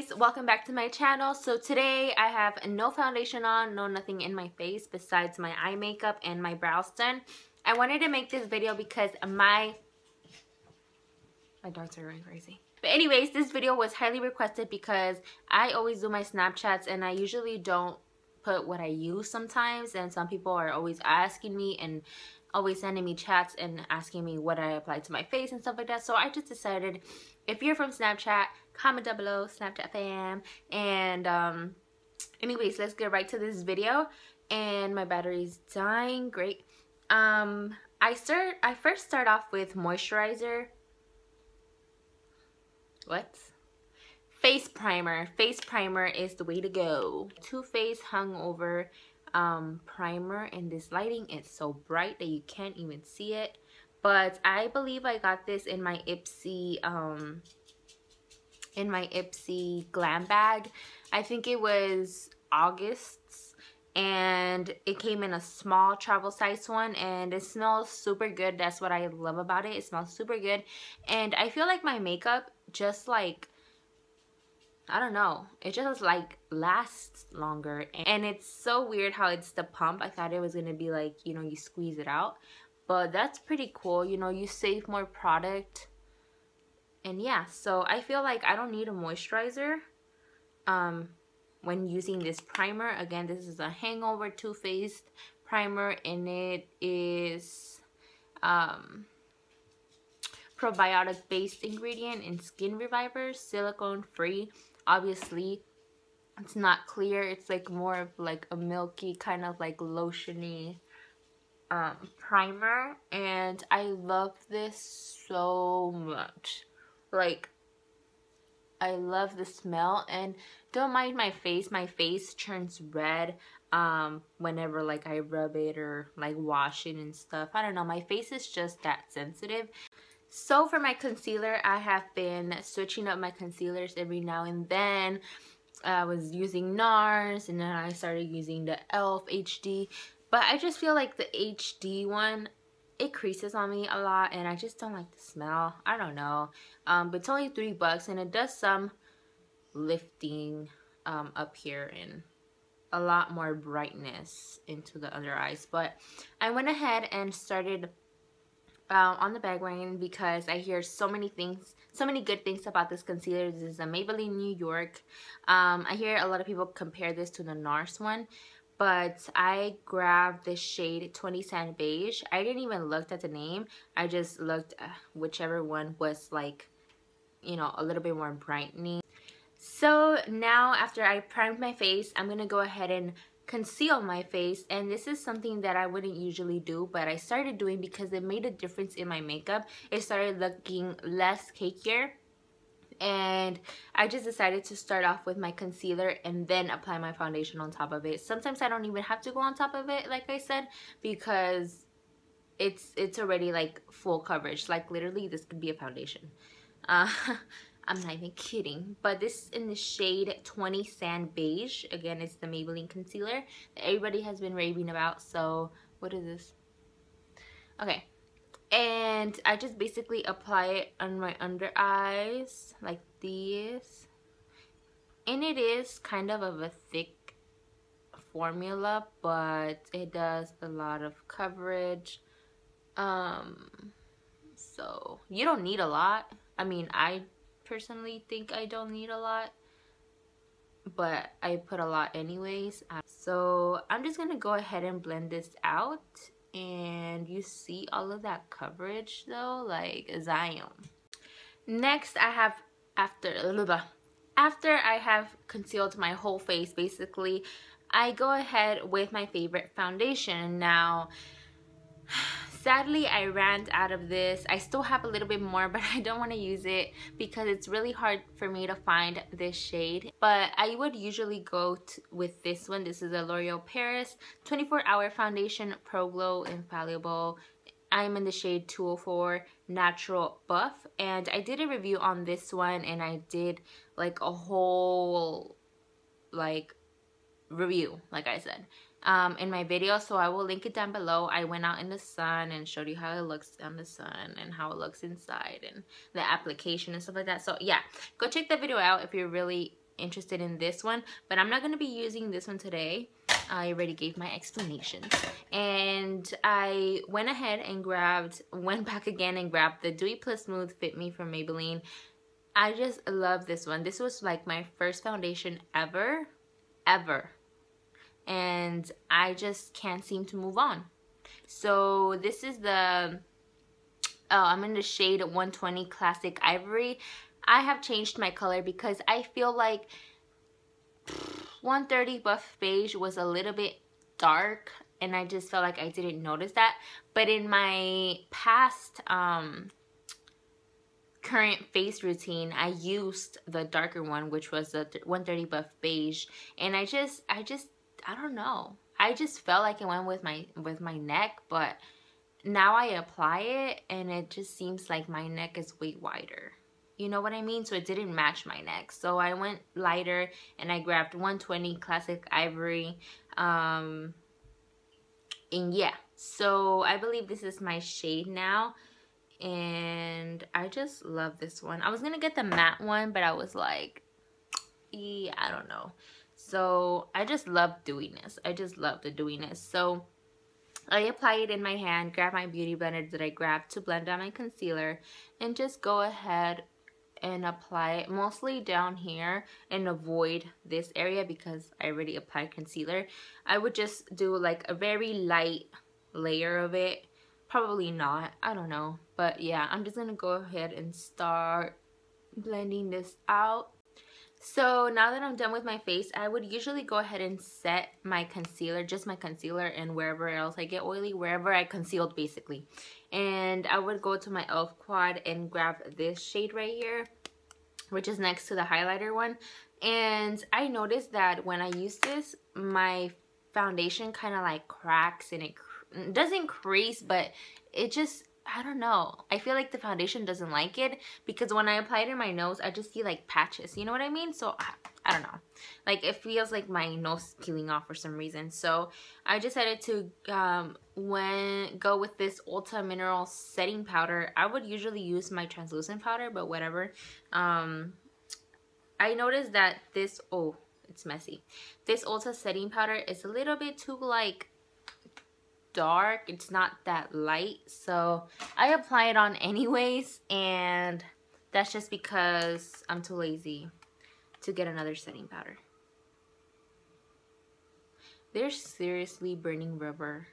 guys, welcome back to my channel. So today I have no foundation on, no nothing in my face besides my eye makeup and my brows done. I wanted to make this video because my darts are going crazy. But anyways, this video was highly requested because I always do my Snapchats and I usually don't put what I use sometimes, and some people are always asking me and always sending me chats and asking me what I apply to my face and stuff like that. So I just decided, if you're from Snapchat, comment down below, Snapchat fam. And anyways, let's get right to this video. And my battery's dying. Great. I first start off with moisturizer. What? Face primer. Face primer is the way to go. Too Faced Hungover primer, and this lighting is so bright that you can't even see it, but I believe I got this in my Ipsy glam bag. I think it was August's, and it came in a small travel size one, and it smells super good. That's what I love about it. It smells super good, and I feel like my makeup just like, I don't know, it just like lasts longer. And it's so weird how it's the pump. I thought it was gonna be like, you know, you squeeze it out, but that's pretty cool. You know, you save more product. And yeah, so I feel like I don't need a moisturizer when using this primer. Again, this is a Hangover Too Faced primer, and it is probiotic based ingredient and skin revivers, silicone free. Obviously it's not clear, it's like more of like a milky kind of like lotiony primer, and I love this so much. Like, I love the smell. And don't mind my face turns red whenever like I rub it or like wash it and stuff. I don't know, my face is just that sensitive. So for my concealer, I have been switching up my concealers every now and then. I was using NARS, and then I started using the e.l.f. HD. But I just feel like the HD one, it creases on me a lot, and I just don't like the smell. I don't know. But it's only $3, and it does some lifting up here and a lot more brightness into the under eyes. But I went ahead and started on the bag wagon because I hear so many good things about this concealer. This is a Maybelline New York. I hear a lot of people compare this to the NARS one, but I grabbed the shade 20 Sand Beige. I didn't even look at the name. I just looked whichever one was like, you know, a little bit more brightening. So now after I primed my face, I'm gonna go ahead and conceal my face, and this is something that I wouldn't usually do, but I started doing because it made a difference in my makeup. It started looking less cakier, and I just decided to start off with my concealer and then apply my foundation on top of it. Sometimes I don't even have to go on top of it, like I said, because it's already like full coverage. Like literally this could be a foundation. I'm not even kidding. But this is in the shade 20 Sand Beige. Again, it's the Maybelline concealer that everybody has been raving about. So what is this? Okay, and I just basically apply it on my under eyes like this, and it is kind of a thick formula, but it does a lot of coverage. So you don't need a lot. I mean, I personally think I don't need a lot, but I put a lot anyways. So I'm just gonna go ahead and blend this out, and you see all of that coverage though, like Zion. Next, I have after I have concealed my whole face, basically I go ahead with my favorite foundation. Now sadly, I ran out of this. I still have a little bit more, but I don't want to use it because it's really hard for me to find this shade. But I would usually go with this one. This is a L'Oreal Paris 24-Hour Foundation Pro Glow Infallible. I'm in the shade 204 Natural Buff, and I did a review on this one, and I did like a whole like review, like I said, in my video, so I will link it down below. I went out in the sun and showed you how it looks on the sun and how it looks inside and the application and stuff like that. So yeah, go check that video out if you're really interested in this one, but I'm not going to be using this one today. I already gave my explanations. And I went ahead and went back again and grabbed the Dewy Plus Smooth Fit Me from Maybelline. I just love this one. This was like my first foundation ever. And I just can't seem to move on. So this is the, I'm in the shade 120 Classic Ivory. I have changed my color because I feel like 130 Buff Beige was a little bit dark, and I just felt like I didn't notice that. But in my past current face routine, I used the darker one, which was the 130 Buff Beige, and I don't know. I just felt like it went with my neck, but now I apply it and it just seems like my neck is way wider. You know what I mean? So it didn't match my neck. So I went lighter and I grabbed 120 Classic Ivory. And yeah, so I believe this is my shade now. And I just love this one. I was going to get the matte one, but I was like, I don't know. So I just love dewiness. I just love the dewiness. So I apply it in my hand, grab my beauty blender that I grabbed to blend out my concealer, and just go ahead and apply it mostly down here and avoid this area because I already applied concealer. I would just do like a very light layer of it. Probably not, I don't know. But yeah, I'm just gonna go ahead and start blending this out. So now that I'm done with my face, I would usually go ahead and set my concealer, just my concealer, and wherever else I get oily, wherever I concealed basically. And I would go to my e.l.f. quad and grab this shade right here, which is next to the highlighter one. And I noticed that when I use this, my foundation kind of like cracks, and it doesn't crease, but it just, I don't know. I feel like the foundation doesn't like it because when I apply it in my nose, I just see like patches. You know what I mean? So I don't know. Like it feels like my nose is peeling off for some reason. So I decided to go with this Ulta Mineral Setting Powder. I would usually use my translucent powder, but whatever. I noticed that this, oh, it's messy. This Ulta Setting Powder is a little bit too like dark. It's not that light, so I apply it on anyways, and that's just because I'm too lazy to get another setting powder. There's seriously burning rubber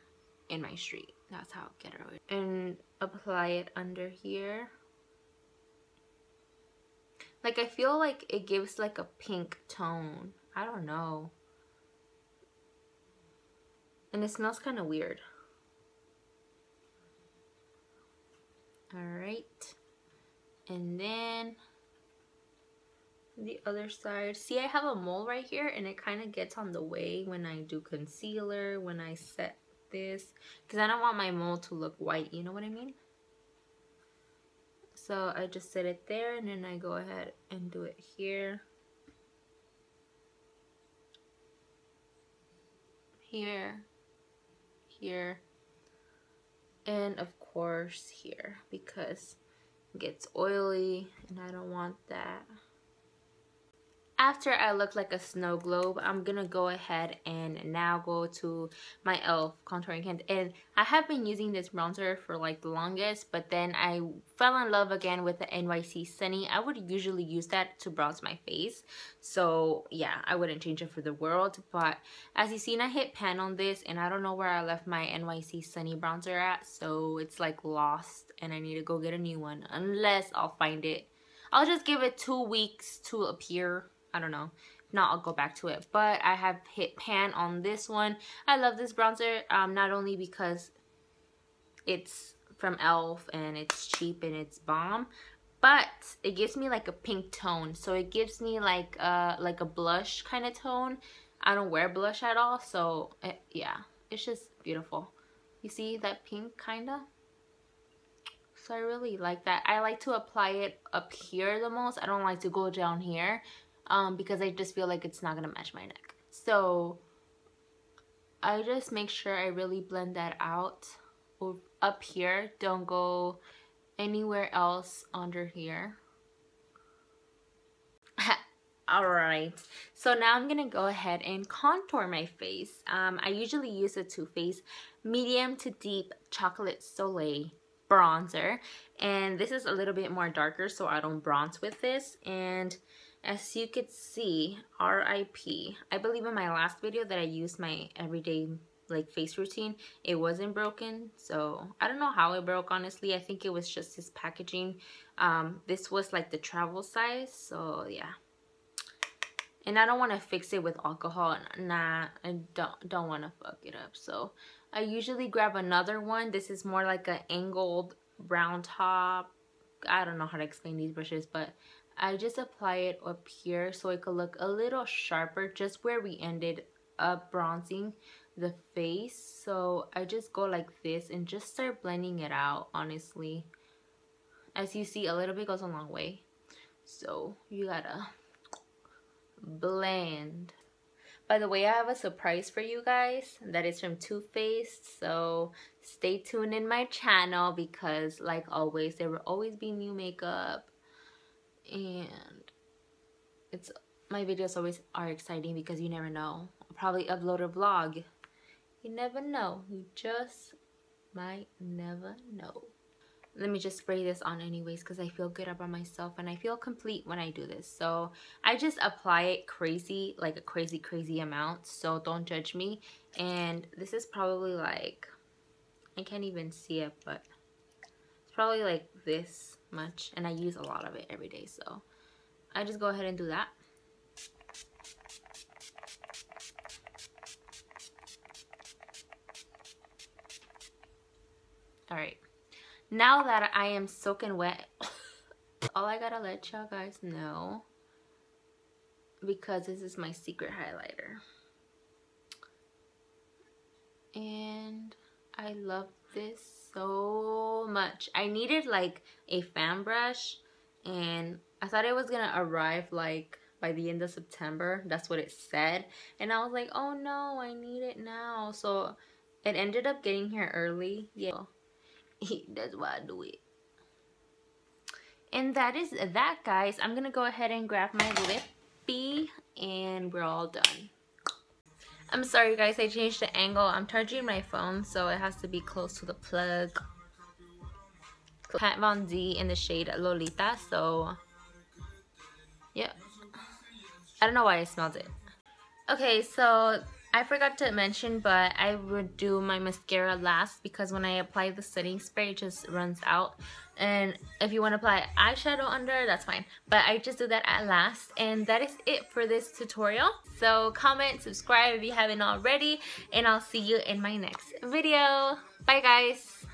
in my street. That's how I get it away. And apply it under here. Like I feel like it gives like a pink tone. I don't know. And it smells kind of weird. Alright. And then the other side. See, I have a mole right here, and it kind of gets on the way when I do concealer, when I set this. Because I don't want my mole to look white, you know what I mean? So I just set it there, and then I go ahead and do it here. Here. Here, and of course here, because it gets oily and I don't want that. After I look like a snow globe, I'm gonna go ahead and now go to my e.l.f. contouring kit. And I have been using this bronzer for like the longest, but then I fell in love again with the NYC Sunny. I would usually use that to bronze my face, so yeah, I wouldn't change it for the world. But as you seen, I hit pan on this, and I don't know where I left my NYC Sunny bronzer at, so it's like lost, and I need to go get a new one unless I'll find it. I'll just give it 2 weeks to appear. I don't know. If not, I'll go back to it. But I have hit pan on this one. I love this bronzer, not only because it's from e.l.f. and it's cheap and it's bomb, but it gives me like a pink tone. So it gives me like a blush kind of tone. I don't wear blush at all, so yeah, it's just beautiful. You see that pink kind of? So I really like that. I like to apply it up here the most. I don't like to go down here. Because I just feel like it's not gonna match my neck. So I just make sure I really blend that out up here. Don't go anywhere else under here. Alright, so now I'm gonna go ahead and contour my face. I usually use the Too Faced medium to deep chocolate soleil bronzer, and this is a little bit more darker so I don't bronze with this. And as you could see, RIP, I believe in my last video that I used my everyday like face routine, it wasn't broken, so I don't know how it broke, honestly. I think it was just this packaging. This was like the travel size, so yeah. And I don't want to fix it with alcohol. Nah, I don't want to fuck it up. So I usually grab another one. This is more like an angled round top. I don't know how to explain these brushes, but I just apply it up here so it could look a little sharper, just where we ended up bronzing the face. So I just go like this and just start blending it out, honestly. As you see, a little bit goes a long way. So you gotta blend. By the way, I have a surprise for you guys that is from Too Faced, so stay tuned in my channel because like always there will always be new makeup, and it's my videos always are exciting because you never know. I'll probably upload a vlog. You never know. You just might never know. Let me just spray this on anyways because I feel good about myself and I feel complete when I do this. So I just apply it crazy, like a crazy amount, so don't judge me. And this is probably like, I can't even see it, but it's probably like this much, and I use a lot of it every day, so I just go ahead and do that. Alright, now that I am soaking wet, all I gotta let y'all guys know, because this is my secret highlighter, and I love this so much. I needed like a fan brush, and I thought it was gonna arrive like by the end of September. That's what it said, and I was like, oh no, I need it now. So it ended up getting here early. Yeah, that's why I do it. And that is that, guys. I'm gonna go ahead and grab my lippy and we're all done. I'm sorry guys, I changed the angle. I'm charging my phone, so it has to be close to the plug. Kat Von D in the shade Lolita, so yeah. I don't know why I smelled it. Okay, so I forgot to mention, but I would do my mascara last because when I apply the setting spray, it just runs out. And if you want to apply eyeshadow under, that's fine. But I just do that at last. And that is it for this tutorial. So comment, subscribe if you haven't already, and I'll see you in my next video. Bye guys!